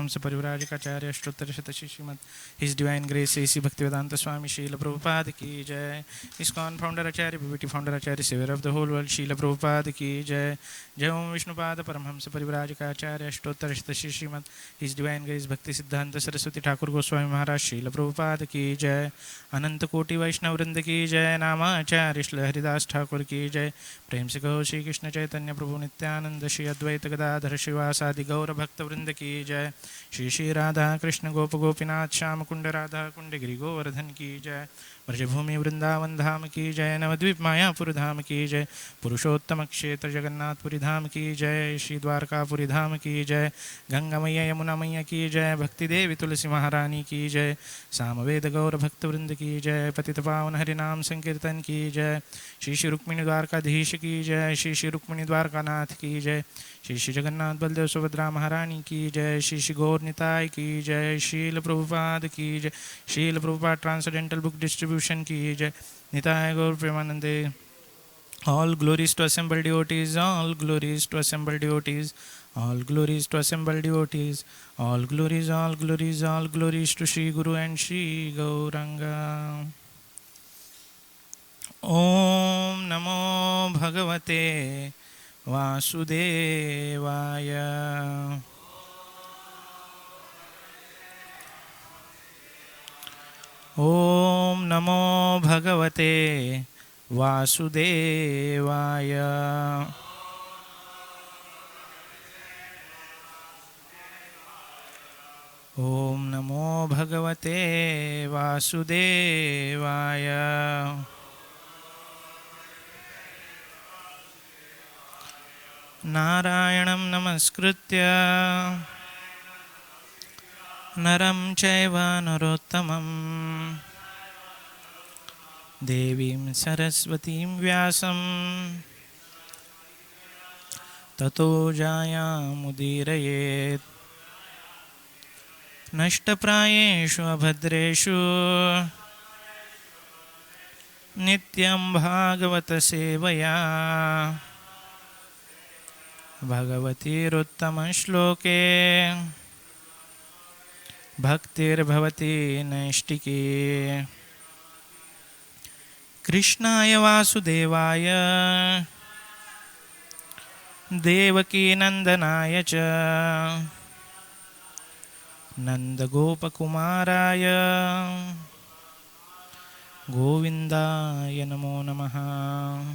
परमहंस परिव्राजकाचार्य अष्टोत्तर शतशी Srimad his divine grace AC Bhaktivedanta Swami Srila Prabhupada की जय। ISKCON founder acharya BBT founder acharya saviour of the whole world Srila Prabhupada की जय। जय ओम विष्णुपाद परमहंस परिव्राजकाचार्य अष्टोत्तर शतशी Srimad his divine grace Bhakti Siddhanta Saraswati Thakur Goswami महाराज शील प्रभुपाद की जय। अनंत कोटि वैष्णव वृंद की जय। नामाचार्य श्री हरिदास ठाकुर की जय। प्रेम से कहो श्री कृष्ण चैतन्य प्रभु नित्यानंद श्री अद्वैत गदाधर श्रीवासादि गौर भक्त वृंद की जय। श्री श्री राधा कृष्ण गोप गोपीनाथ श्याम कुंड राधा कुंड गिरि गोवर्धन की जय। ब्रजभूमि वृंदावन धाम की जय। नवद्वीप मायापुर धाम की जय। पुरुषोत्तम क्षेत्र जगन्नाथपुरी धाम की जय। श्री द्वारकापुरी धाम की जय। गंगा मैया यमुना मैया की जय। भक्ति देवी तुलसी महारानी की जय। सामवेद गौर भक्त वृंद की जय। पतित पावन हरिनाम संकीर्तन की जय। श्री श्री रुक्मिणी द्वारकाधीश की जय। श्री श्री रुक्मिणी द्वारकानाथ की जय। श्री श्री जगन्नाथ बलदेव सुभद्रा महारानी की जय। श्री श्री गौर निताय की जय। शील प्रभुपाद की जय। शील प्रभुपाद ट्रांसडेंटल बुक डिस्ट्रीब्यूशन की जय। निताय गौर प्रेमानंदे। All glories to assembled devotees, all glories to assembled devotees, all glories to assembled devotees, all glories, all glories, all glories to Shri Guru and Shri Gauranga. Om Namo Bhagavate Vasudevaya. Om Namo Bhagavate Vasudevaya. Om Namo Bhagavate Vasudevaya. Narayanam namaskritya naram chaiva narottamam Devim Saraswatim Vyasam Tato Jayamudiraye Nashtaprayeshu Abhadreshu Nityam Bhagavata Sevaya Bhagavati Ruttama Shloke Bhaktir Bhavati Naishtiki Krishnaya Vasudevaya Devaki Nandanaya cha Nanda Gopa Kumaraya Govindaya Namo Namaha.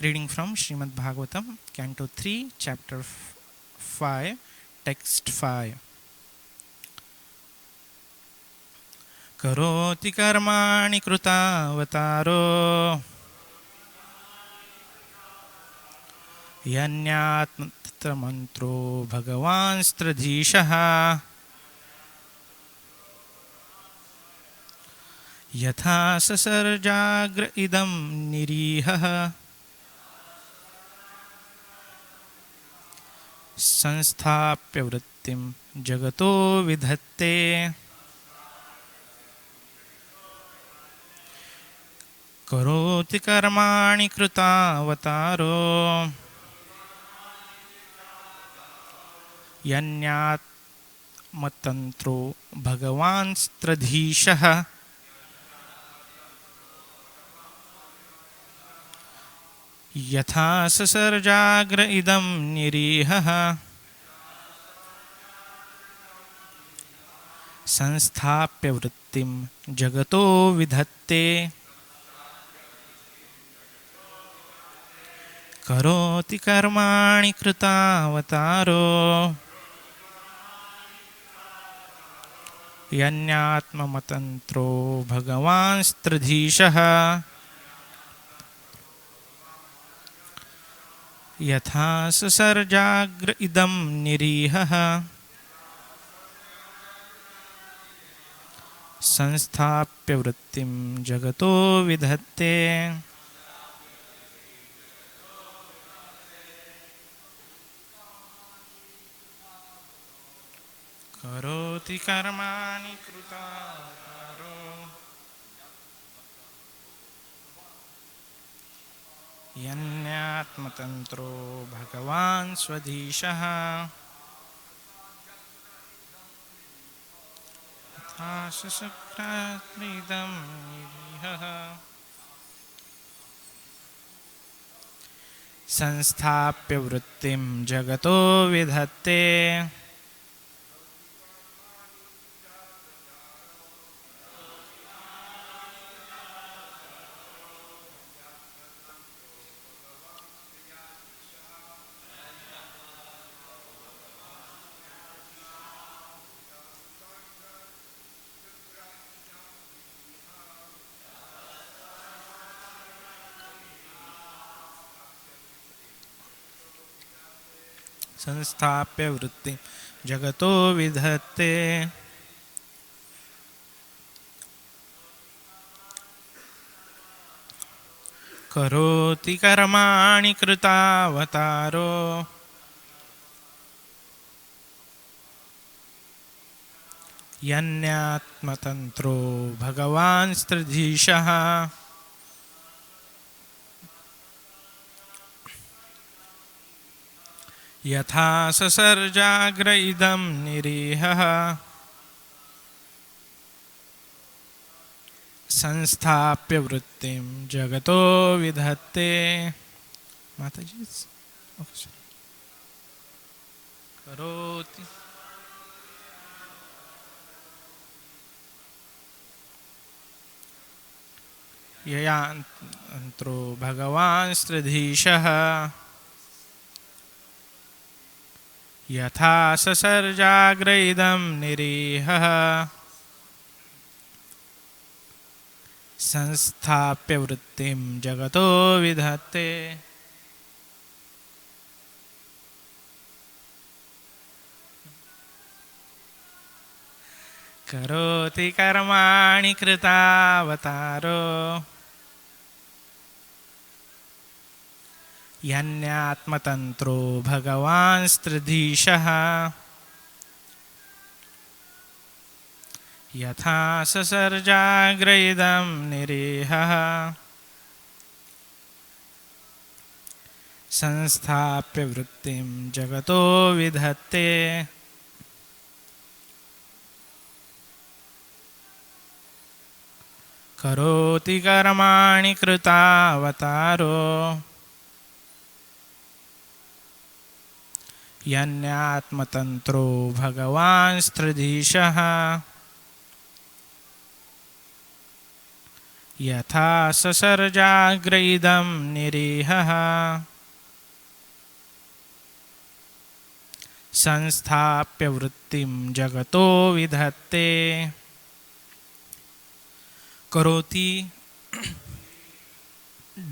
Reading from Srimad Bhagavatam, Canto 3, Chapter 5, Text 5. Karoti karmani krutavataro Yanyatmatra mantro bhagavan stradhishaha Yatha sasarjagra idam nirihaha Sansthaapya vrittim jagato vidhatte Karoti karmani krutavataro Yanyat matantro bhagavan stradhishaha Yatha sasarjagra idam nirihaha Sansthaapya vrittim jagato vidhatte Karoti karmani krutavataro Yanyatma matantro bhagavan stradhishaha Yatha sasarjagra idam nirihaha Sansthaapya vrittim jagato vidhatte Karoti karmani krutavataro यन्यात्मतन्त्रो भगवान् स्वधीशः तथा सशक्रात्मिदं निरीहः संस्थाप्य वृत्तिं जगतो विधत्ते संस्थाप्य वृत्ति जगतो विधत्ते करोति कर्माणि कृतावतारो यन्यात्मतन्त्रो भगवान् स्त्रिधीशः यथा ससर्जाग्र इदं निरीहः संस्थाप्य वृत्तिं जगतो विधत्ते माताजी करोति ययान्तरो भगवान् स्त्रिधीशः यथा ससर्जाग्र इदं निरीहः संस्थाप्य वृत्तिं जगतो विधत्ते करोति कर्माणि कृतावतारो यन्यात्मतन्त्रो भगवान् स्त्रिधीशः यथा ससर्जाग्र इदं निरीहः संस्थाप्य वृत्तिं जगतो विधत्ते करोति कर्माणि कृतावतारो यन्यात्मतन्त्रो भगवान् स्त्रिधीशः यथा ससर्जाग्र इदं निरीहः संस्थाप्य वृत्तिं जगतो विधत्ते करोति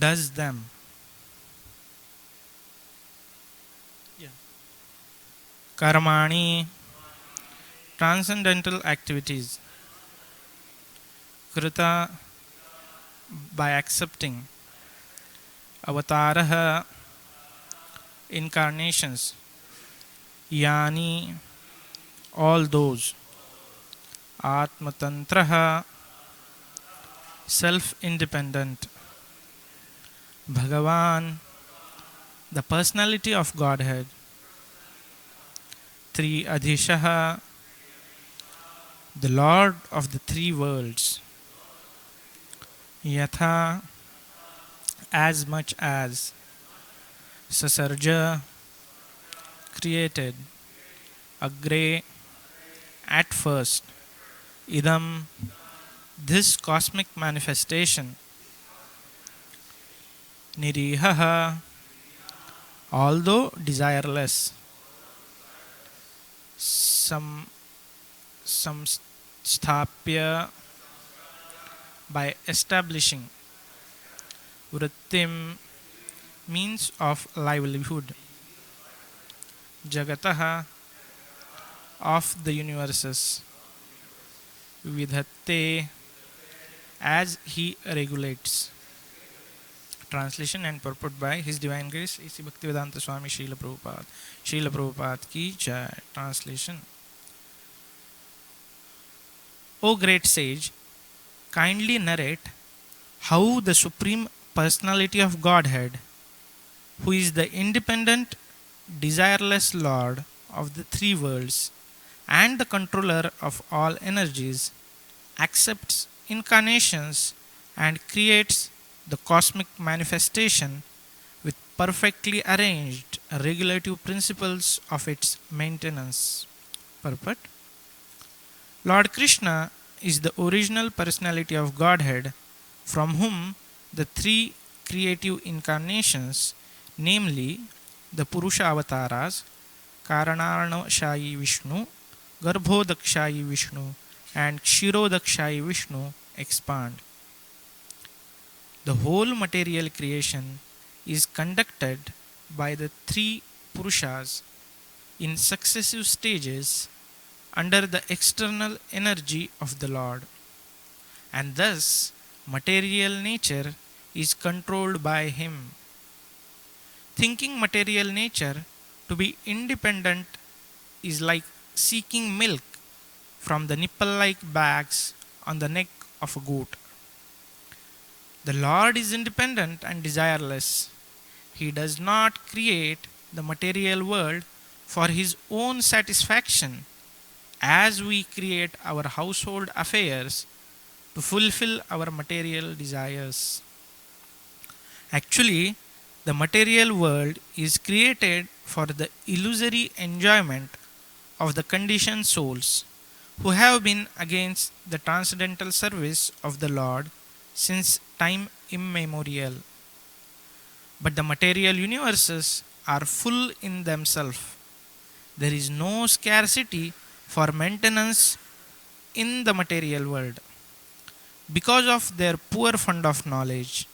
does them कर्माणि transcendental activities कृता by accepting avatarah incarnations yani all those atmatantrah self independent Bhagavan the personality of Godhead Tri Adhishaha the Lord of the three worlds Yatha as much as Sasarja created Agre at first Idam this cosmic manifestation Nirihaha although desireless samsthapya by establishing vrittim means of livelihood jagataha of the universes vidhatte as he regulates translation and purport by His Divine Grace A.C. Bhaktivedanta Swami Srila Prabhupada Srila Prabhupada ki jai translation O great sage kindly narrate how the supreme personality of Godhead who is the independent, desireless Lord of the three worlds and the controller of all energies, accepts incarnations and creates the cosmic manifestation with perfectly arranged regulative principles of its maintenance. Purport. Lord Krishna is the original personality of Godhead from whom the three creative incarnations, namely the Purusha avatars, Karanarnashayi Vishnu, Garbhodakshayi Vishnu, and Kshirodakshayi Vishnu, expand. The whole material creation is conducted by the three Purushas in successive stages under the external energy of the Lord, and thus material nature is controlled by him. Thinking material nature to be independent is like seeking milk from the nipple like bags on the neck of a goat. The Lord is independent and desireless. He does not create the material world for his own satisfaction as we create our household affairs to fulfill our material desires. Actually, the material world is created for the illusory enjoyment of the conditioned souls who have been against the transcendental service of the Lord since time immemorial. But the material universes are full in themselves. There is no scarcity for maintenance in the material world. Because of their poor fund of knowledge,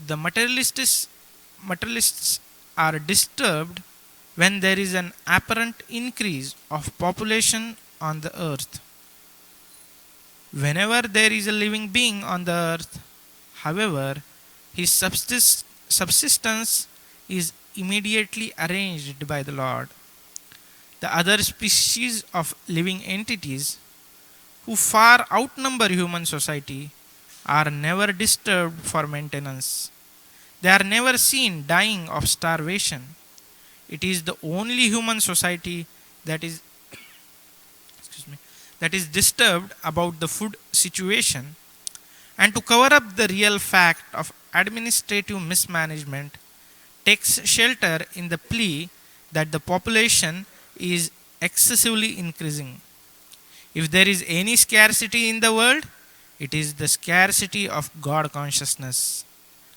the materialists are disturbed when there is an apparent increase of population on the earth. Whenever there is a living being on the earth, however, his subsistence is immediately arranged by the Lord. The other species of living entities, who far outnumber human society, are never disturbed for maintenance. They are never seen dying of starvation. It is the only human society that is that is disturbed about the food situation, and to cover up the real fact of administrative mismanagement takes shelter in the plea that the population is excessively increasing. If there is any scarcity in the world, it is the scarcity of God consciousness.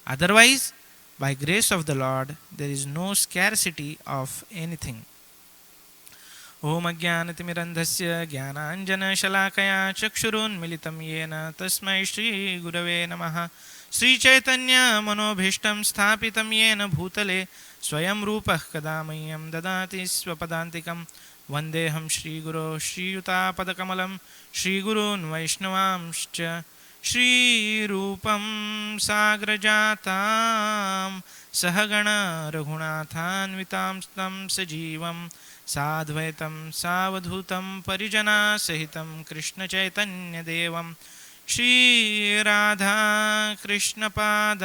Otherwise, by grace of the Lord, there is no scarcity of anything. ओम अज्ञानतिमिरन्धस्य ज्ञानाञ्जनशलाकया चक्षुरुन्मिलितं येन तस्मै श्रीगुरवे नमः। श्रीचैतन्यमनोभीष्टं स्थापितं येन भूतले स्वयं रूपः कदा मह्यं ददाति स्वपदान्तिकं। वन्देऽहं श्रीगुरो श्रीयुतापदकमलं श्रीगुरून् वैष्णवांश्च श्रीरूपं साग्रजातां सहगण रघुनाथान्वितां तं सजीवं साद्वैतं सावधूतं परिजनासहितं कृष्णचैतन्यदेवं श्रीराधा कृष्णपादान्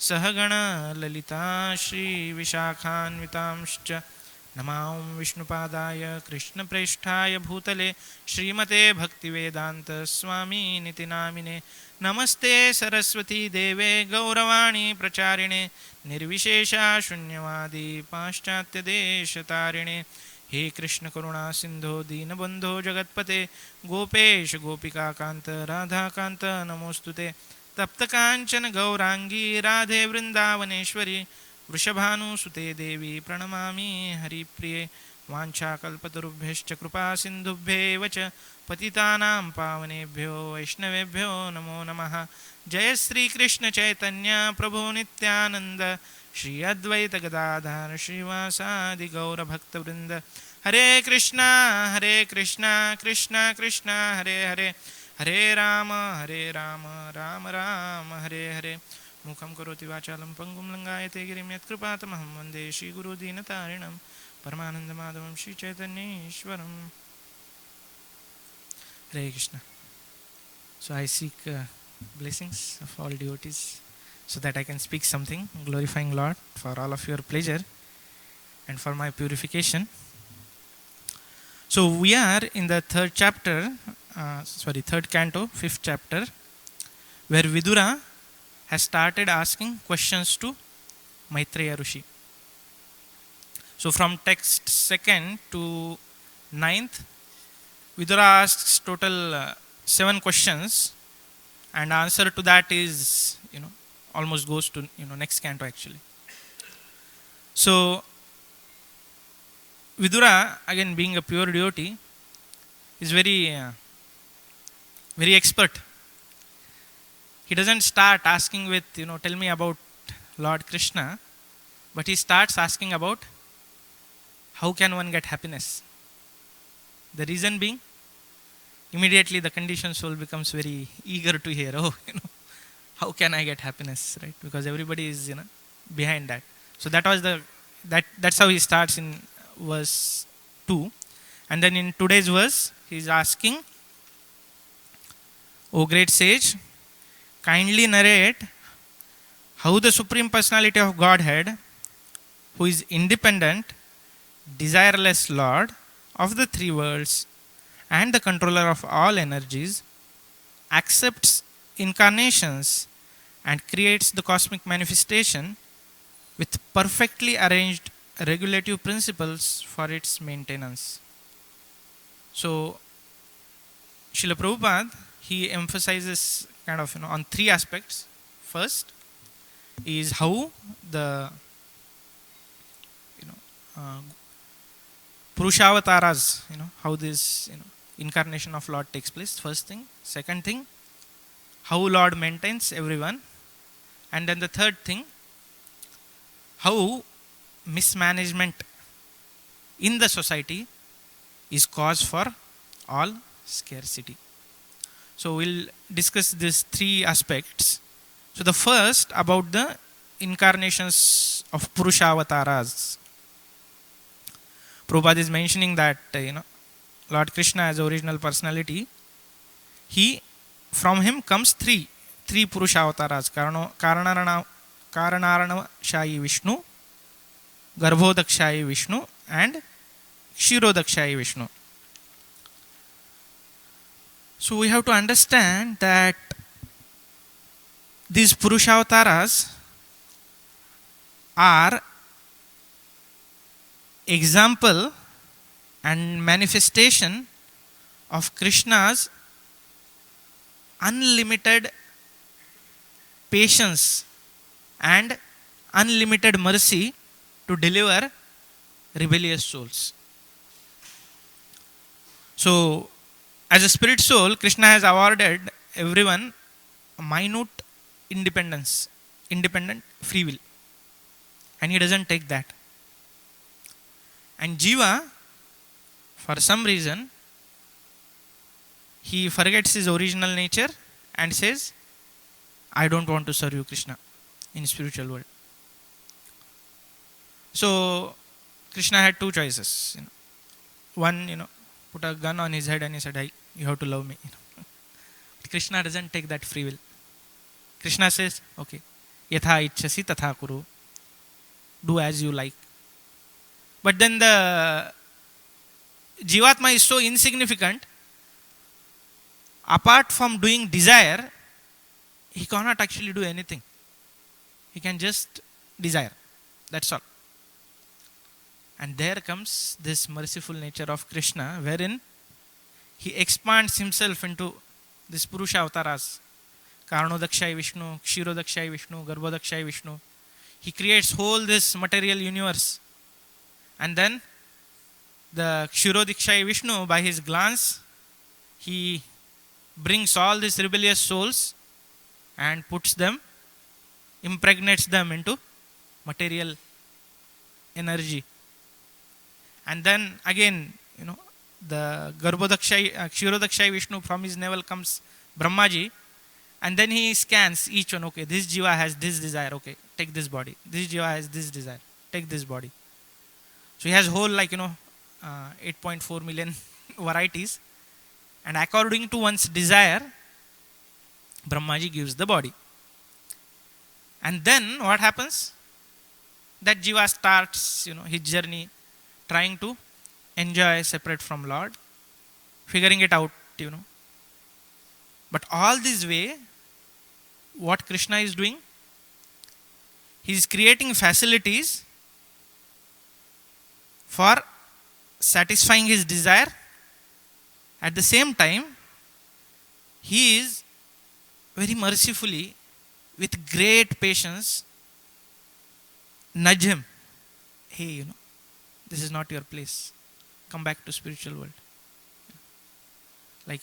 सहगण ललिता श्रीविशाखान्वितांश्च नमां विष्णुपादाय कृष्णप्रेष्ठाय भूतले श्रीमते भक्तिवेदान्त स्वामीनिति नामिने। नमस्ते सरस्वती देवे गौरवाणी प्रचारिणे निर्विशेषा शून्यवादी पाश्चात्यदेशतारिणे। हे कृष्ण करुणा सिंधो दीनबंधो जगत्पते गोपेश गोपिकाकांत राधाकांत नमोस्तुते। तप्तकांचन गौरांगी राधे वृंदावनेश्वरी वृषभानुसुते देवी प्रणमामि हरिप्रिये। वाञ्छाकल्पतरुभ्यश्च कृपा सिन्धुभ्येव च पतितानां पावनेभ्यो वैष्णवेभ्यो नमो नमः। जय श्री कृष्ण चैतन्य प्रभु नित्यानंद श्री अद्वैत गदाधर श्रीवासादि गौर भक्तवृंद। हरे कृष्णा कृष्णा कृष्णा हरे हरे, हरे राम राम राम हरे हरे। मुखं करोति वाचालं पंगुं लंघायते गिरिं यत्कृपातमहं वन्दे श्रीगुरुदीनतारिणं परमानन्दमाधवं श्रीचैतन्येश्वरम्। Hare Krishna. So I seek blessings of all devotees. so that I can speak something glorifying Lord for all of your pleasure and for my purification. So we are in the third canto, fifth chapter, where Vidura has started asking questions to Maitreya Rishi. So from text 2nd to 9th, Vidura asks total 7 questions, and answer to that is, almost goes to, next canto actually. So Vidura, again being a pure devotee, is very expert. He doesn't start asking with, tell me about Lord Krishna, but he starts asking about how can one get happiness. The reason being, immediately the conditioned soul becomes very eager to hear, how can I get happiness, right? Because everybody is, behind that. So that's how he starts in verse 2. And then in today's verse, he is asking, O great sage, kindly narrate how the Supreme Personality of Godhead, who is independent, desireless Lord of the three worlds and the controller of all energies, accepts incarnations and creates the cosmic manifestation with perfectly arranged regulative principles for its maintenance. So, Srila Prabhupada, he emphasizes kind of, on 3 aspects. First is how the, Purushavataras, how this, incarnation of Lord takes place. First thing. Second thing, how Lord maintains everyone. And then the third thing, how mismanagement in the society is cause for all scarcity. So we'll discuss these 3 aspects. So the first about the incarnations of Purushavataras. Prabhupada is mentioning that Lord Krishna as original personality, from him comes three Purushavataras: Karanarana-shayi Vishnu, Garbhodakshayi Vishnu, and Kshirodakshayi Vishnu. So we have to understand that these Purushavataras are example and manifestation of Krishna's unlimited patience and unlimited mercy to deliver rebellious souls. So, as a spirit soul, Krishna has awarded everyone a minute independent free will, and he doesn't take that. And Jiva, for some reason, he forgets his original nature and says, I don't want to serve you, Krishna, in spiritual world. So Krishna had 2 choices. One, put a gun on his head and he said, you have to love me. Krishna doesn't take that free will. Krishna says, okay, yatha ichchasi tatha kuru. Do as you like. But then the Jivatma is so insignificant, apart from doing desire, he cannot actually do anything. He can just desire. That's all. And there comes this merciful nature of Krishna, wherein he expands himself into this Purusha avataras. Karanodakshayi Vishnu, Kshirodakshayi Vishnu, Garbhodakshayi Vishnu. He creates whole this material universe. And then the Kshirodakshayi Vishnu, by his glance, he brings all these rebellious souls and impregnates them into material energy. And then again, the Kshirodakshayi Vishnu, from his navel comes Brahmaji, and then he scans each one. Okay, this Jiva has this desire. Okay, take this body. This Jiva has this desire. Take this body. So he has whole 8.4 million varieties, and according to one's desire, Brahmaji gives the body. And then what happens? That Jiva starts, his journey trying to enjoy separate from Lord, figuring it out. But all this way, what Krishna is doing, he is creating facilities for satisfying his desire. At the same time, he is very mercifully, with great patience, nudge him. Hey, this is not your place. Come back to spiritual world. Like,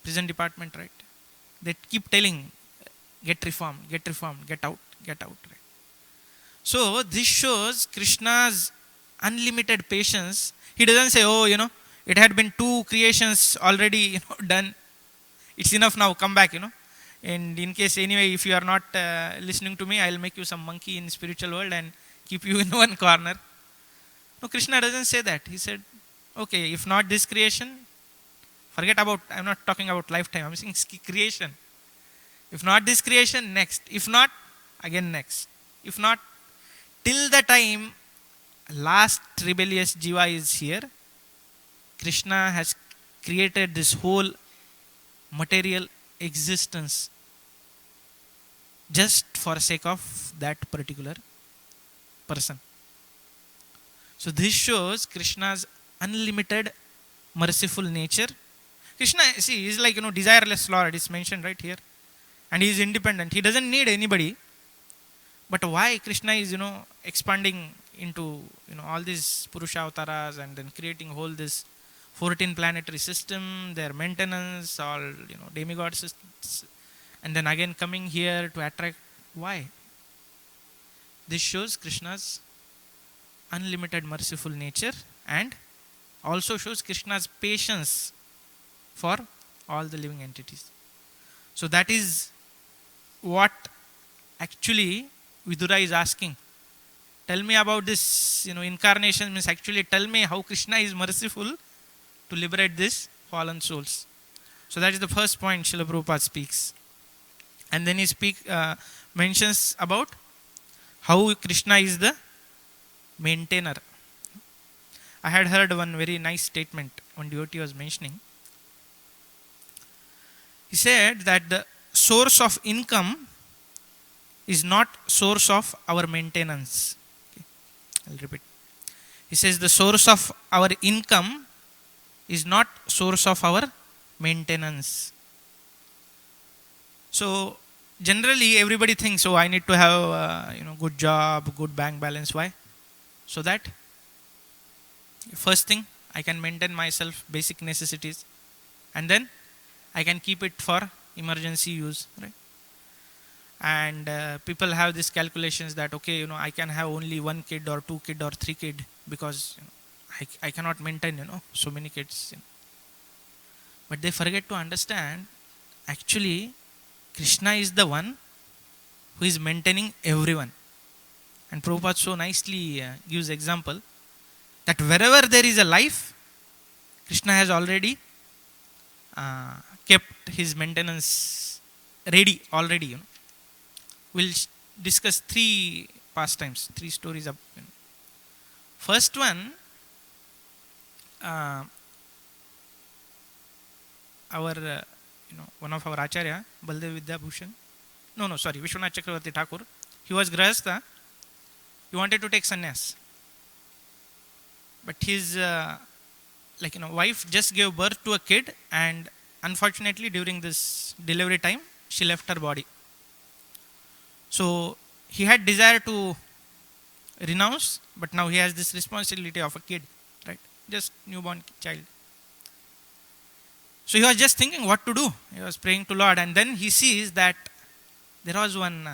prison department, right? They keep telling, get reformed, get out, right? So this shows Krishna's unlimited patience. He doesn't say, oh, it had been 2 creations already, done. It's enough now, come back, And in case anyway, if you are not listening to me, I'll make you some monkey in spiritual world and keep you in one corner. No, Krishna doesn't say that. He said, okay, if not this creation, forget about, I'm not talking about lifetime, I'm saying creation. If not this creation, next. If not, again next. If not, till the time last rebellious Jiva is here, Krishna has created this whole material existence just for sake of that particular person. So this shows Krishna's unlimited merciful nature. Krishna, see, is like, desireless Lord, is mentioned right here. And he is independent. He doesn't need anybody. But why Krishna is, expanding into, all these Purusha avatars and then creating whole this 14 planetary system, their maintenance, all, demigod systems, and then again coming here to attract. Why? This shows Krishna's unlimited merciful nature and also shows Krishna's patience for all the living entities. So that is what actually Vidura is asking. Tell me about this, incarnation, means actually tell me how Krishna is merciful to liberate these fallen souls. So that is the first point Srila Prabhupada speaks. And then he mentions about how Krishna is the maintainer. I had heard one very nice statement one devotee was mentioning. He said that the source of income is not source of our maintenance. Okay. I'll repeat. He says the source of our income is not source of our maintenance. So generally everybody thinks, oh, I need to have good job, good bank balance. Why? So that first thing I can maintain myself basic necessities, and then I can keep it for emergency use, right? And people have these calculations that okay, I can have only 1 kid or 2 kid or 3 kid because I cannot maintain so many kids. But they forget to understand actually Krishna is the one who is maintaining everyone. And Prabhupada so nicely gives example that wherever there is a life, Krishna has already kept his maintenance ready already. We'll discuss 3 pastimes, 3 stories of. First one, our one of our Acharya, Baldev Vidyabhushan, Vishwanath Chakravarti Thakur, he was Grahastha, he wanted to take sannyas. But his wife just gave birth to a kid, and unfortunately during this delivery time, she left her body. So he had desire to renounce, but now he has this responsibility of a kid, right? Just newborn child. So he was just thinking what to do. He was praying to Lord, and then he sees that there was one,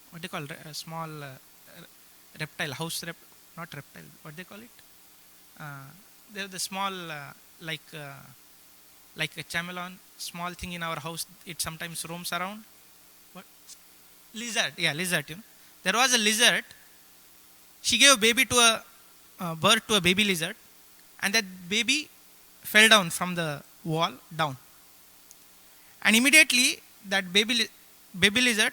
what they call a small reptile, not reptile, what they call it? They're the small, like a chameleon, small thing in our house. It sometimes roams around. What? Lizard. Yeah, lizard. There was a lizard. She gave birth to a baby lizard, and that baby fell down from the wall down. And immediately that baby lizard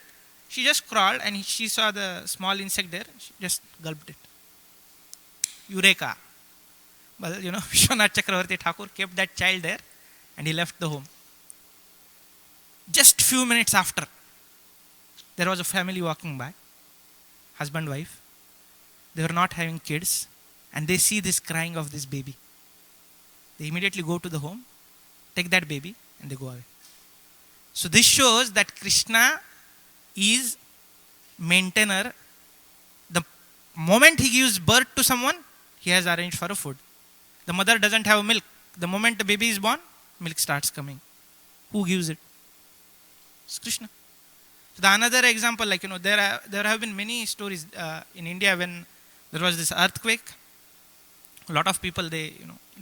She just crawled and she saw the small insect there. She just gulped it. Eureka. Well, Vishwanath Chakravarti Thakur kept that child there and he left the home. Just few minutes after, there was a family walking by, husband, wife. They were not having kids and they see this crying of this baby. They immediately go to the home, take that baby and they go away. So this shows that Krishna is maintainer. The moment he gives birth to someone, he has arranged for a food. The mother doesn't have milk. The moment the baby is born, milk starts coming. Who gives it? It's Krishna. So the another example, there have been many stories in India when there was this earthquake. A lot of people they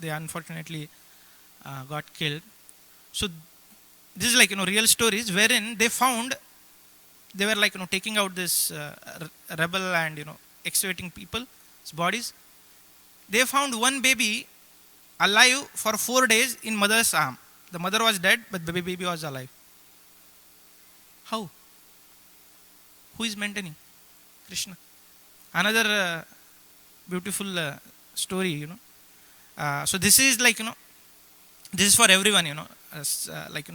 unfortunately got killed. So this is real stories wherein they found they were taking out this rebel and excavating people's bodies. They found one baby alive for 4 days in mother's arm. The mother was dead, but the baby was alive. How? Who is maintaining? Krishna. Another beautiful story, so this is this is for everyone,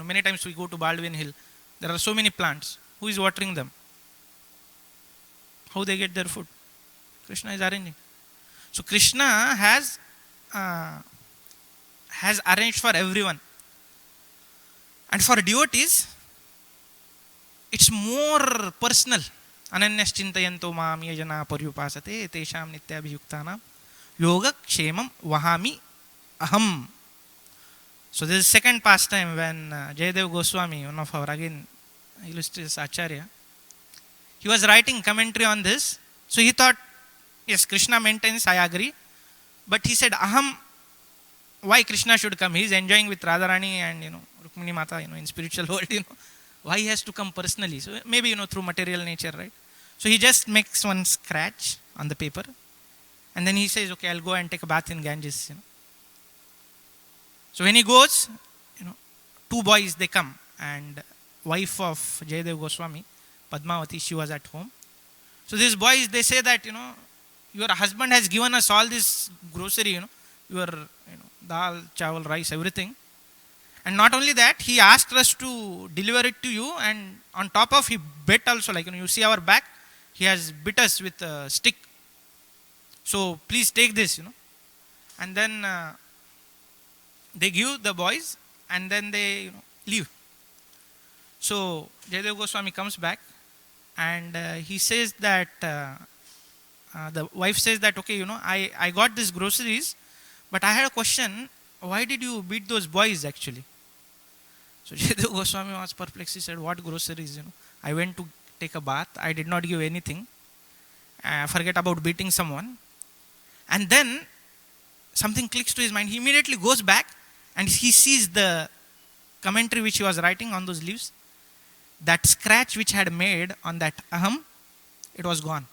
many times we go to Baldwin Hill. There are so many plants. Who is watering them? How they get their food? Krishna is arranging. So Krishna has arranged for everyone. And for devotees, it's more personal. Ananyas chintayanto mam yajana paryupasate tesham nityabhiyuktanam yoga kshemam vahami aham. So this is second pastime when Jayadev Goswami, one of our again illustrious Acharya, he was writing commentary on this. So he thought, yes, Krishna maintains, I agree. But he said, aham, why Krishna should come? He is enjoying with Radharani and Rukmini Mata, in spiritual world, why he has to come personally? So maybe, through material nature, right? So he just makes one scratch on the paper. And then he says, okay, I'll go and take a bath in Ganges, So when he goes, two boys, they come. And wife of Jayadev Goswami, Padmavati, she was at home. So these boys, they say that, your husband has given us all this grocery, your dal, chawal, rice, everything. And not only that, he asked us to deliver it to you, and on top of he bit also, you see our back, he has bit us with a stick. So please take this, And then they give the boys and then they leave. So Jayadev Goswami comes back and he says that, the wife says that, okay, I got these groceries, but I had a question, why did you beat those boys actually? So Jayadev Goswami was perplexed. He said, what groceries? I went to take a bath. I did not give anything. Forget about beating someone. And then something clicks to his mind. He immediately goes back and he sees the commentary which he was writing on those leaves. That scratch which had made on that aham, it was gone.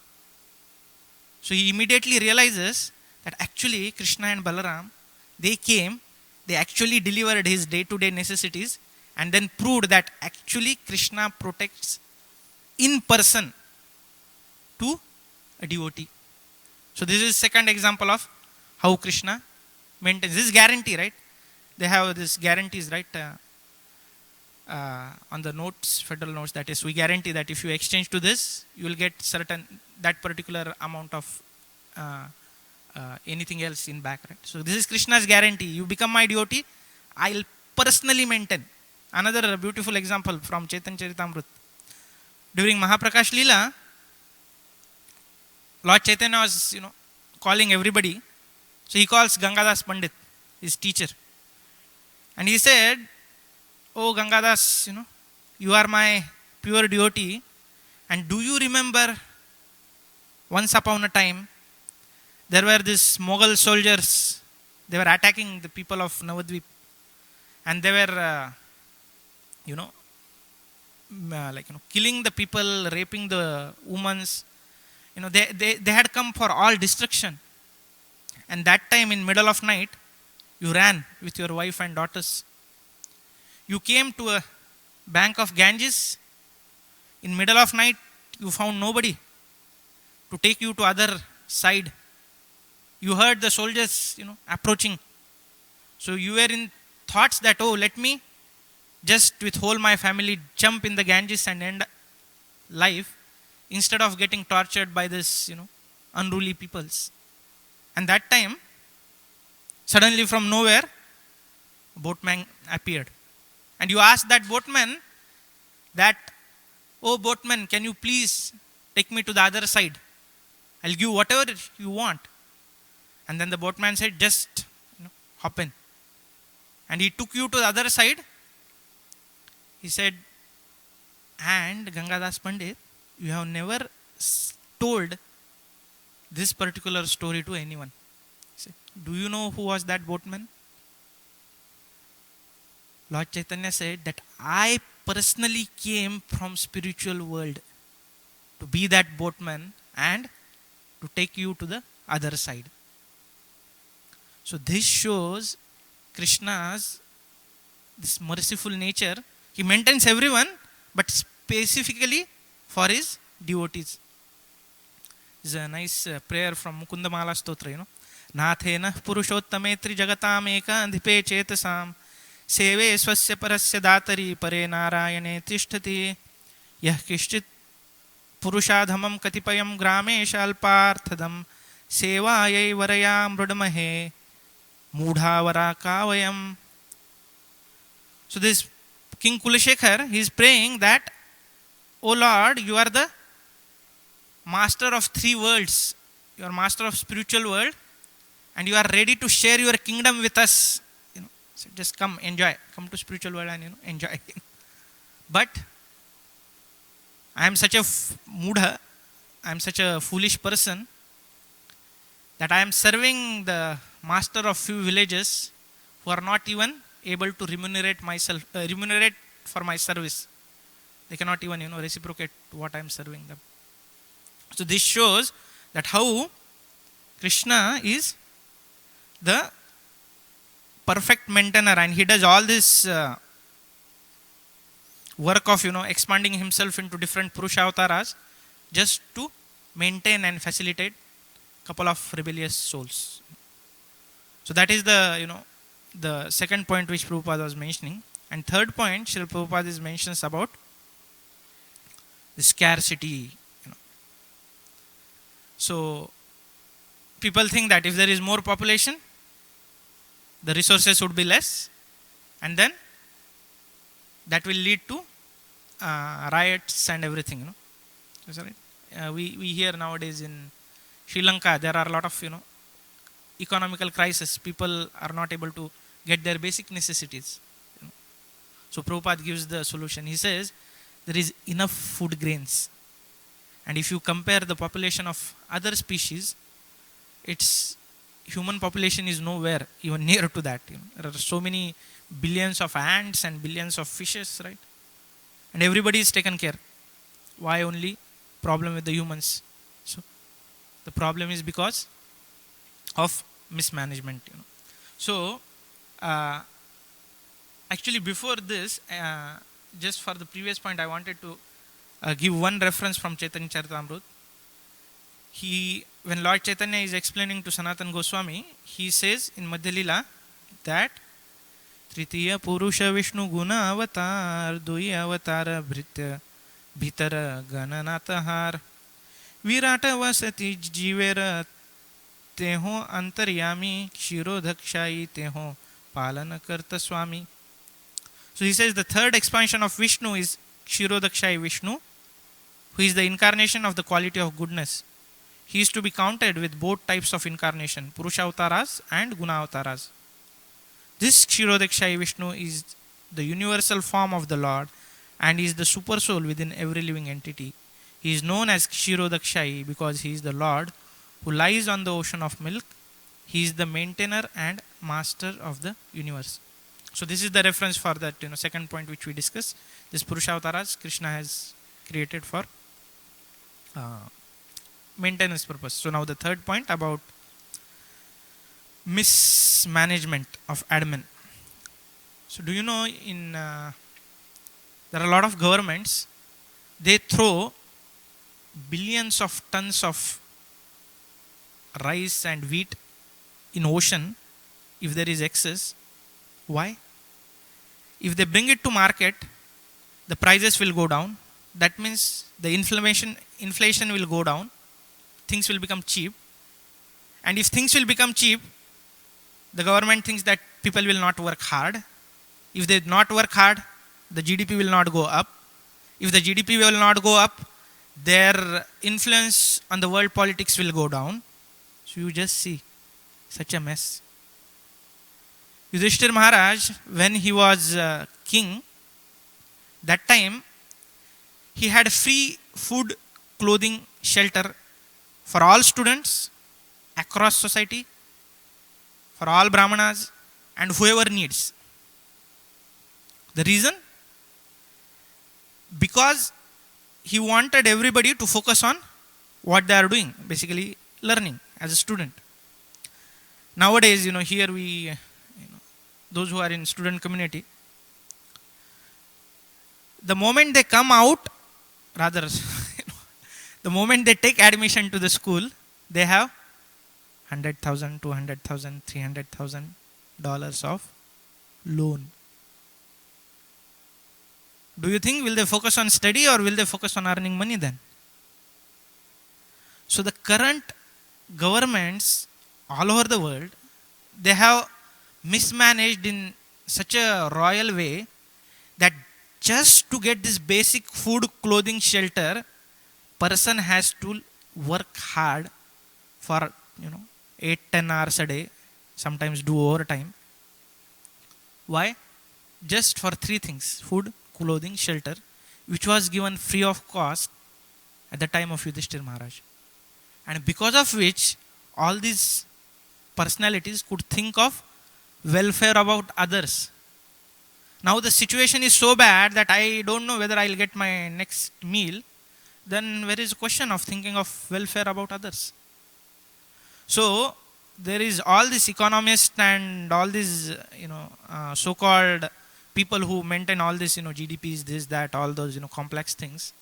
So he immediately realizes that actually Krishna and Balaram, they came, they actually delivered his day-to-day necessities and then proved that actually Krishna protects in person to a devotee. So this is second example of how Krishna maintains. This is guarantee, right? They have this guarantees, right? On the notes, federal notes, that is, we guarantee that if you exchange to this, you will get that particular amount of anything else in back, right? So this is Krishna's guarantee. You become my devotee, I'll personally maintain. Another beautiful example from Chaitanya Charitamrita. During Mahaprakash Leela, Lord Chaitanya was, calling everybody. So he calls Gangadas Pandit, his teacher. And he said, oh Gangadas, you are my pure devotee. And do you remember once upon a time, there were these Mughal soldiers, they were attacking the people of Navadvip. And they were, killing the people, raping the women. They had come for all destruction. And that time in middle of night, you ran with your wife and daughters. You came to a bank of Ganges. In middle of night, You found nobody to take you to other side. You heard the soldiers, approaching. So you were in thoughts that, oh, let me just with whole my family jump in the Ganges and end life instead of getting tortured by this, unruly peoples. And that time, suddenly from nowhere, a boatman appeared. And you asked that boatman that, oh boatman, can you please take me to the other side? I'll give whatever you want. And then the boatman said, just hop in. And he took you to the other side. He said, and Gangadas Pandit, you have never told this particular story to anyone. He said, do you know who was that boatman? Lord Chaitanya said that I personally came from spiritual world to be that boatman and to take you to the other side. So this shows Krishna's this merciful nature. He maintains everyone, but specifically for his devotees. It's a nice prayer from Mukundamala Stotra, Nathena Purushottametri Jagatameka Andhipe Chetasam Seve Swasya Parasya Datari Pare Narayane Tishtati Yah Kishchit Purushadhamam Katipayam Gramesha Alparthadam Sevayai Varayam Rudamahe Mudha Varakavayam. So this King Kulashekar, he is praying that, O Lord, you are the master of three worlds. You are master of spiritual world and you are ready to share your kingdom with us. So just come, enjoy. Come to spiritual world and enjoy. But I am such a mudha, I am such a foolish person that I am serving the master of few villages who are not even able to remunerate for my service. They cannot even, reciprocate what I am serving them. So this shows that how Krishna is the perfect maintainer and he does all this work of, expanding himself into different Purusha avatars just to maintain and facilitate couple of rebellious souls. So that is the second point which Prabhupada was mentioning. And third point, Srila Prabhupada is mentions about the scarcity. So people think that if there is more population, the resources would be less, and then that will lead to riots and everything. Is that right? We hear nowadays in Sri Lanka there are a lot of economical crisis. People are not able to get their basic necessities. So Prabhupada gives the solution. He says there is enough food grains, and if you compare the population of other species, its human population is nowhere even near to that. There are so many billions of ants and billions of fishes, right? And everybody is taken care. Why only problem with the humans? So the problem is because of mismanagement. So actually before this, just for the previous point, I wanted to give one reference from Chaitanya Charitamrita. When Lord Chaitanya is explaining to Sanatana Goswami, he says in Madhya Lila that Tritiya Purusha Vishnu Guna Avatar Duya Avatara Bhitara Gananatahar Virata Vasati Jivera Teho Antaryami Kshirodhakshayi Teho Palanakarta Swami. So he says the third expansion of Vishnu is Kshirodhakshayi Vishnu, who is the incarnation of the quality of goodness. He is to be counted with both types of incarnation, Purusha Avataras and Guna Avataras. This Kshirodhakshayi Vishnu is the universal form of the Lord and is the super soul within every living entity. He is known as Kshirodhakshayi because he is the Lord who lies on the ocean of milk. He is the maintainer and master of the universe. So this is the reference for that second point which we discussed. This Purusha Avataras Krishna has created for maintenance purpose. So now the third point about mismanagement of admin. So do you know there are a lot of governments, they throw billions of tons of rice and wheat in ocean if there is excess. Why? If they bring it to market, the prices will go down. That means the inflation will go down. Things will become cheap. And if things will become cheap, the government thinks that people will not work hard. If they not work hard, the GDP will not go up. If the GDP will not go up, their influence on the world politics will go down. So you just see such a mess. Yudhishthir Maharaj, when he was king, that time he had free food, clothing, shelter for all students across society, for all brahmanas and whoever needs. The reason? Because he wanted everybody to focus on what they are doing, basically learning as a student. Nowadays, here we, those who are in student community, the moment they come out, rather, the moment they take admission to the school, they have $100,000, $200,000, $300,000 of loan. Do you think will they focus on study or will they focus on earning money then? So the current governments all over the world, they have mismanaged in such a royal way that just to get this basic food, clothing, shelter, person has to work hard for 8-10 hours a day, sometimes do overtime. Why? Just for 3 things: food, clothing, shelter, which was given free of cost at the time of Yudhishthir Maharaj. And because of which all these personalities could think of welfare about others. Now the situation is so bad that I don't know whether I'll get my next meal. Then where is the question of thinking of welfare about others? So there is all these economists and all these so-called people who maintain all this GDPs, this, that, all those complex things.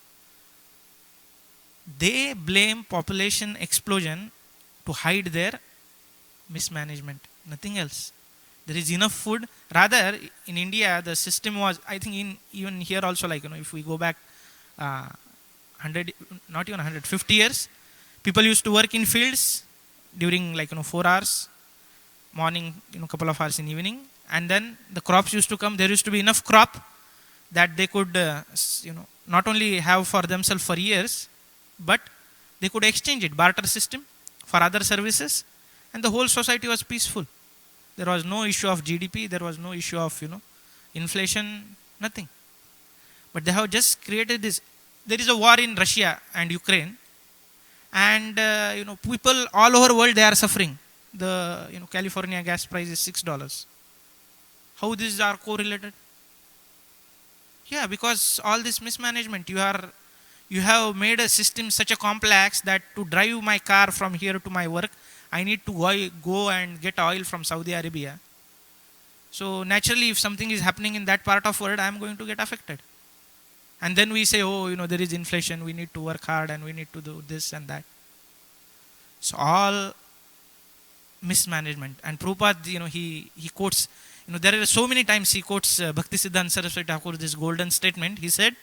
They blame population explosion to hide their mismanagement, nothing else. There is enough food. Rather, in India, the system was, I think even here also, if we go back 100, not even 150 years, people used to work in fields during 4 hours, morning, couple of hours in evening, and then the crops used to come. There used to be enough crop that they could, not only have for themselves for years, but they could exchange it, barter system for other services, and the whole society was peaceful. There was no issue of GDP, there was no issue of inflation, nothing. But they have just created this. There is a war in Russia and Ukraine, and people all over the world, they are suffering. The California gas price is $6. How these are correlated? Yeah, because all this mismanagement. You have made a system such a complex that to drive my car from here to my work, I need to go and get oil from Saudi Arabia. So naturally, if something is happening in that part of the world, I am going to get affected. And then we say, there is inflation, we need to work hard and we need to do this and that. So all mismanagement. And Prabhupada, he quotes, there are so many times he quotes Bhaktisiddhanta Saraswati Thakur, this golden statement. He said,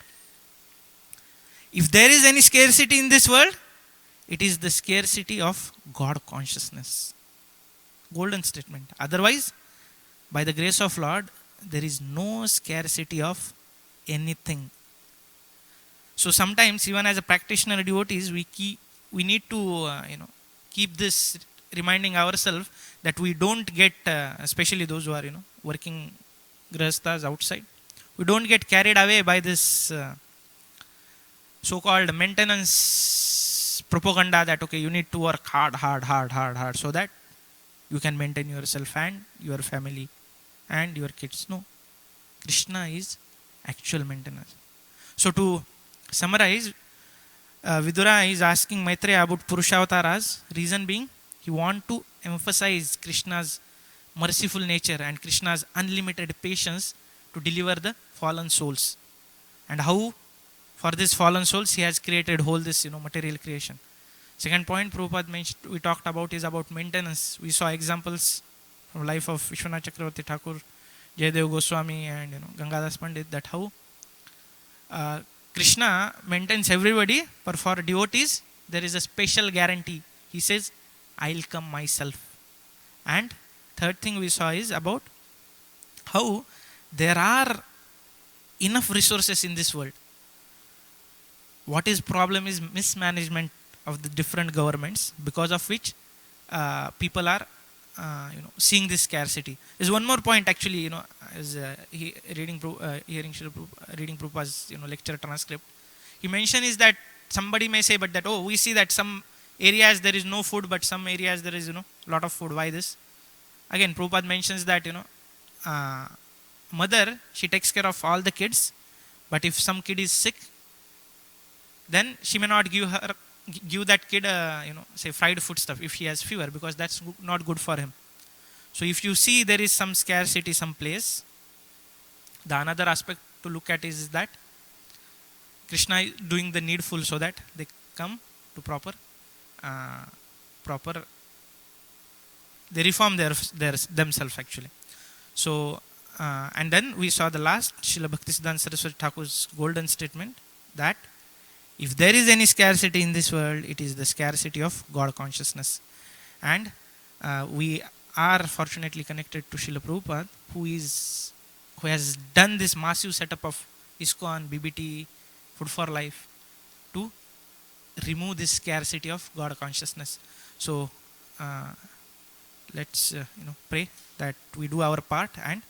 if there is any scarcity in this world, it is the scarcity of God consciousness. Golden statement. Otherwise, by the grace of Lord, there is no scarcity of anything. So sometimes, even as a practitioner devotees, we need to keep this reminding ourselves that we don't get, especially those who are working grahasthas outside, we don't get carried away by this so-called maintenance propaganda that you need to work hard so that you can maintain yourself and your family and your kids. No, Krishna is actual maintenance. So to summarize, Vidura is asking Maitreya about Purushavataras. Reason being, he want to emphasize Krishna's merciful nature and Krishna's unlimited patience to deliver the fallen souls, and how for these fallen souls, he has created whole this material creation. Second point Prabhupada mentioned, we talked about, is about maintenance. We saw examples from life of Vishwanath Chakravarti Thakur, Jayadev Goswami, and Gangadas Pandit, that how Krishna maintains everybody, but for devotees there is a special guarantee. He says, I'll come myself. And third thing we saw is about how there are enough resources in this world. What is problem is mismanagement of the different governments, because of which people are seeing this scarcity. There's one more point actually, as reading Prabhupada's lecture transcript, he mentioned is that somebody may say, but that, oh, we see that some areas there is no food, but some areas there is lot of food. Why this? Again, Prabhupada mentions that mother, she takes care of all the kids, but if some kid is sick, then she may not give that kid say fried food stuff if he has fever, because that's not good for him. So if you see there is some scarcity some place, the another aspect to look at is that Krishna is doing the needful so that they come to proper they reform themselves actually. So and then we saw the last Srila Bhaktisiddhanta Saraswati Thakur's golden statement, that if there is any scarcity in this world, it is the scarcity of God consciousness. And we are fortunately connected to Srila Prabhupada, who has done this massive setup of ISKCON, BBT, Food for Life, to remove this scarcity of God consciousness. So let's pray that we do our part and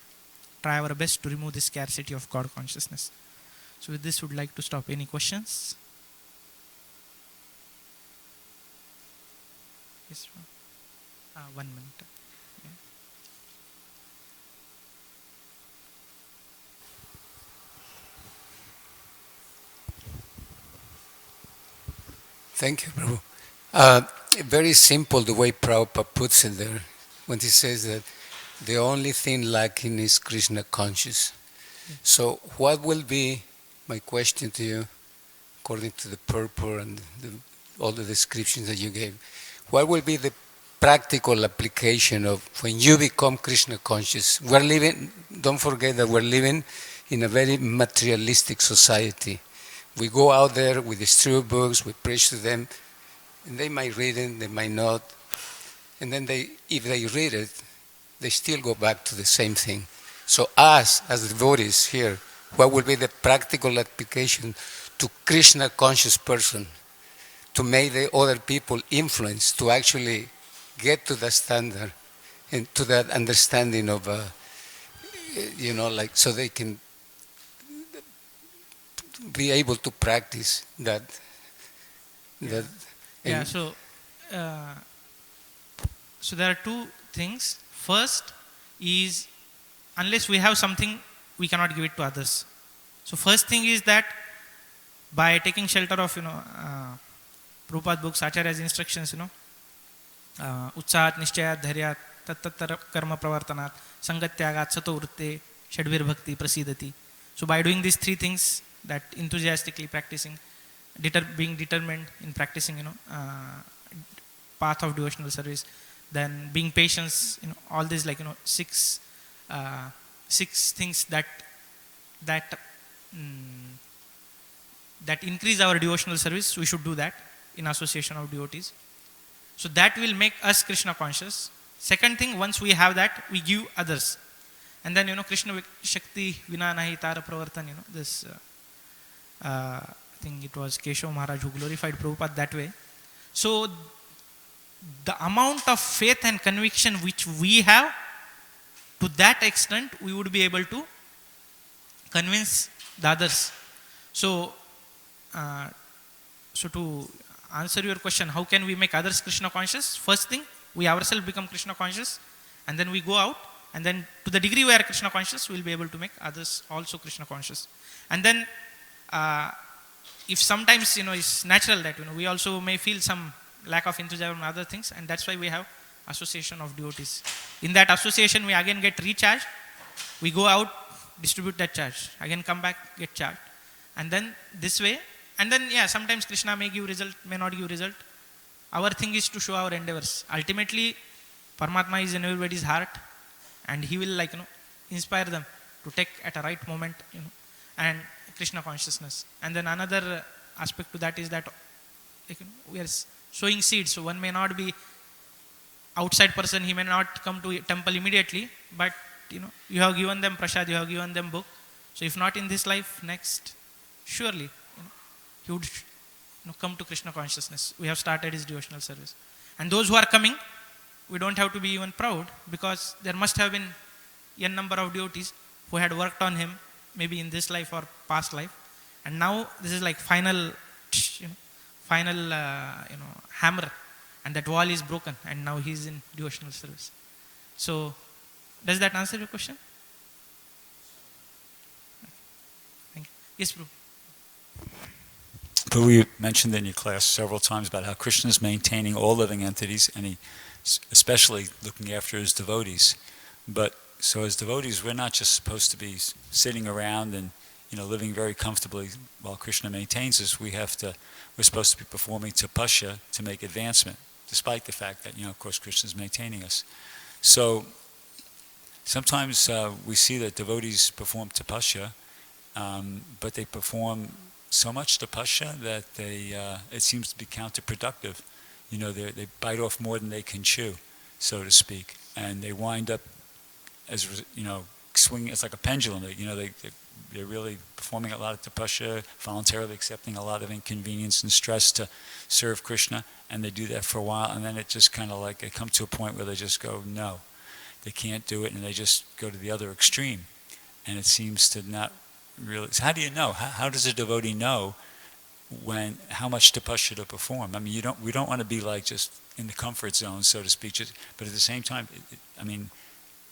try our best to remove this scarcity of God consciousness. So with this, would like to stop. Any questions? Yes, 1 minute. Yeah. Thank you, Prabhu. Very simple the way Prabhupada puts it there, when he says that the only thing lacking is Krishna conscious. Yeah. So what will be, my question to you, according to the purport and all the descriptions that you gave, what will be the practical application of when you become Krishna conscious? We're living, don't forget that we're living in a very materialistic society. We go out there, we distribute books, we preach to them, and they might read it, they might not. And then if they read it, they still go back to the same thing. So us, as devotees here, what will be the practical application to Krishna conscious person to make the other people influence, to actually get to the standard and to that understanding of, so they can be able to practice that. Yeah. So there are two things. First is, unless we have something, we cannot give it to others. So first thing is that by taking shelter of Prabhupada books, Acharya's instructions, Utsahat, Nishchayat, Dharyat, Tat Karma Pravartanat, Sangatyagat, Sato Vritte, Shadvir Bhakti, Prasidati. So by doing these three things, that enthusiastically practicing, being determined in practicing, path of devotional service, then being patient, all these six things that increase our devotional service, we should do that in association of devotees. So that will make us Krishna conscious. Second thing, once we have that, we give others. And then, Krishna Shakti Vina Nahi Tara Pravartan, this, I think it was Keshav Maharaj who glorified Prabhupada that way. So the amount of faith and conviction which we have, to that extent, we would be able to convince the others. So to answer your question, how can we make others Krishna conscious? First thing, we ourselves become Krishna conscious, and then we go out, and then to the degree we are Krishna conscious, we will be able to make others also Krishna conscious. And then if sometimes it's natural that we also may feel some lack of enthusiasm and other things, and that's why we have association of devotees. In that association, we again get recharged. We go out, distribute that charge, again come back, get charged. And then this way, and then sometimes Krishna may give result, may not give result. Our thing is to show our endeavors. Ultimately, Paramatma is in everybody's heart, and he will inspire them to take at a right moment, and Krishna consciousness. And then another aspect to that is that we are sowing seeds. So one may not be outside person, he may not come to temple immediately, but you have given them prasad, you have given them book. So if not in this life, next, surely he would come to Krishna consciousness. We have started his devotional service. And those who are coming, we don't have to be even proud, because there must have been n number of devotees who had worked on him, maybe in this life or past life. And now this is like final hammer, and that wall is broken, and now he is in devotional service. So, does that answer your question? Thank you. Yes, Prabhu. But we mentioned in your class several times about how Krishna is maintaining all living entities, and he especially looking after his devotees. But so as devotees, we're not just supposed to be sitting around and living very comfortably while Krishna maintains us. We're supposed to be performing tapasya to make advancement, despite the fact that of course Krishna is maintaining us. So sometimes we see that devotees perform tapasya, but they perform so much tapasya that it seems to be counterproductive. They bite off more than they can chew, so to speak, and they wind up as swinging. It's like a pendulum. They're really performing a lot of tapasya, voluntarily accepting a lot of inconvenience and stress to serve Krishna, and they do that for a while, and then it just kind of like they come to a point where they just go, no, they can't do it, and they just go to the other extreme, and it seems to not really. So how do you know? How does a devotee know how much tapasya to perform? I mean, we don't want to be like just in the comfort zone, so to speak. But at the same time,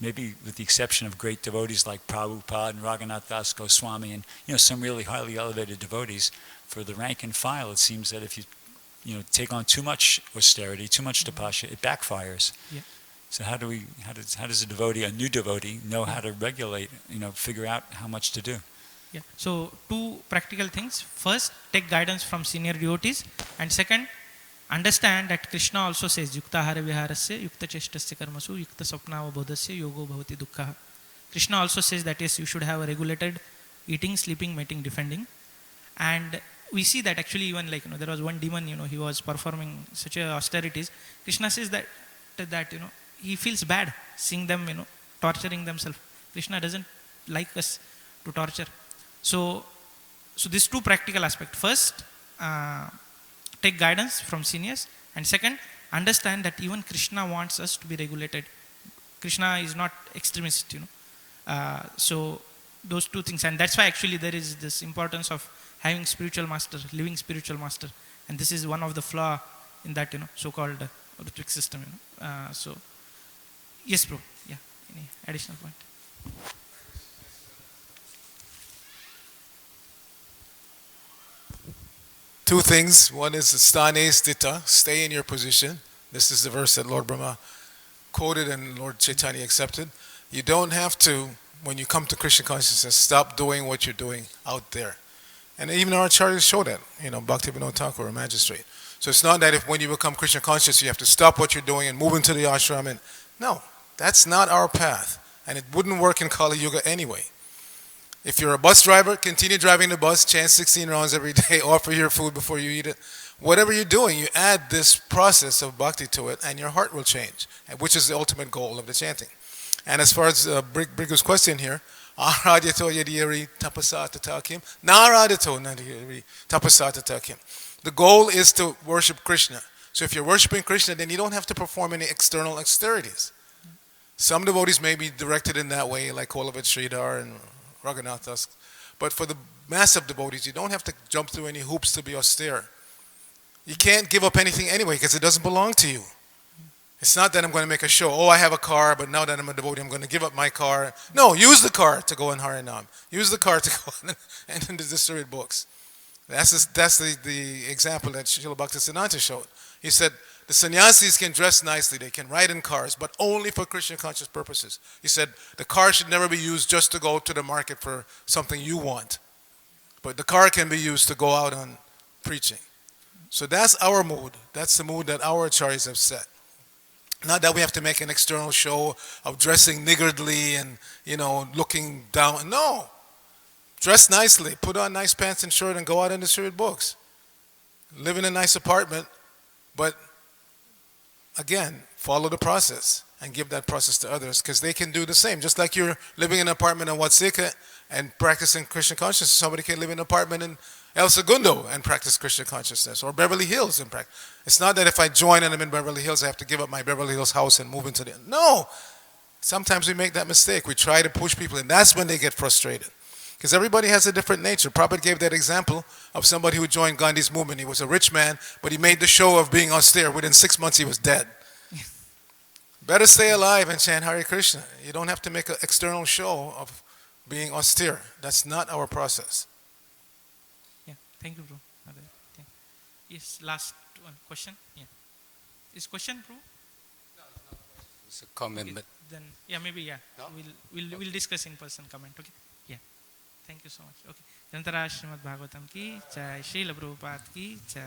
maybe with the exception of great devotees like Prabhupada and Raghunath Das Goswami and some really highly elevated devotees, for the rank and file, it seems that if you take on too much austerity, too much tapasya, it backfires. Yeah. So how does a new devotee know how to regulate, figure out how much to do? Yeah. So two practical things. First, take guidance from senior devotees, and second, understand that Krishna also says, Yukta hara viharasya, yukta cheshtasya karmasu, yukta sapnava bodhasya, yogo bhavati dukkha. Krishna also says that yes, you should have a regulated eating, sleeping, mating, defending. And we see that actually even there was one demon, he was performing such austerities. Krishna says that he feels bad seeing them, torturing themselves. Krishna doesn't like us to torture. So these two practical aspects. First, take guidance from seniors, and second, understand that even Krishna wants us to be regulated. Krishna is not extremist, so those two things, and that's why actually there is this importance of having spiritual master, living spiritual master, and this is one of the flaw in that so-called Ritvik system. So yes, bro. Yeah. Any additional point? Two things. One is stane stita, stay in your position. This is the verse that Lord Brahma quoted and Lord Chaitanya accepted. You don't have to, when you come to Krishna consciousness, stop doing what you're doing out there. And even our acharyas show that, Bhaktivinoda Thakur, a magistrate. So it's not that if when you become Krishna conscious, you have to stop what you're doing and move into the ashram. And no, that's not our path. And it wouldn't work in Kali Yuga anyway. If you're a bus driver, continue driving the bus, chant 16 rounds every day, offer your food before you eat it. Whatever you're doing, you add this process of bhakti to it, and your heart will change, which is the ultimate goal of the chanting. And as far as Brigu's question here, aradyato yadiyari tapasata takim, naradyato nadiyari tapasata takim. The goal is to worship Krishna. So if you're worshiping Krishna, then you don't have to perform any external austerities. Some devotees may be directed in that way, like Kolavat Sridhar and Raghunath Das. But for the mass of devotees, you don't have to jump through any hoops to be austere. You can't give up anything anyway because it doesn't belong to you. It's not that I'm going to make a show. Oh, I have a car, but now that I'm a devotee, I'm going to give up my car. No, use the car to go in Harinam. Use the car to go and distribute books. That's the example that Srila Bhaktisiddhanta showed. He said, the sannyasis can dress nicely, they can ride in cars, but only for Krishna conscious purposes. He said, the car should never be used just to go to the market for something you want. But the car can be used to go out on preaching. So that's our mood. That's the mood that our acharyas have set. Not that we have to make an external show of dressing niggardly and, looking down. No. Dress nicely. Put on nice pants and shirt and go out and distribute books. Live in a nice apartment. But, again, follow the process and give that process to others because they can do the same. Just like you're living in an apartment in Watsika and practicing Krishna consciousness, somebody can live in an apartment in El Segundo and practice Krishna consciousness, or Beverly Hills and practice. It's not that if I join and I'm in Beverly Hills, I have to give up my Beverly Hills house and move into the... No! Sometimes we make that mistake. We try to push people, and that's when they get frustrated. Because everybody has a different nature. Prabhupada gave that example of somebody who joined Gandhi's movement. He was a rich man, but he made the show of being austere. Within 6 months, he was dead. Better stay alive and chant Hare Krishna. You don't have to make an external show of being austere. That's not our process. Yeah, thank you, bro. Yes, last one question. Yeah, is question, bro? It's a comment, Okay, but then yeah, maybe yeah. No? We'll discuss in person. Comment. Okay. Yeah. Thank you so much. Okay. Jantara Srimad Bhagavatam ki jai, Srila Prabhupada ki jai.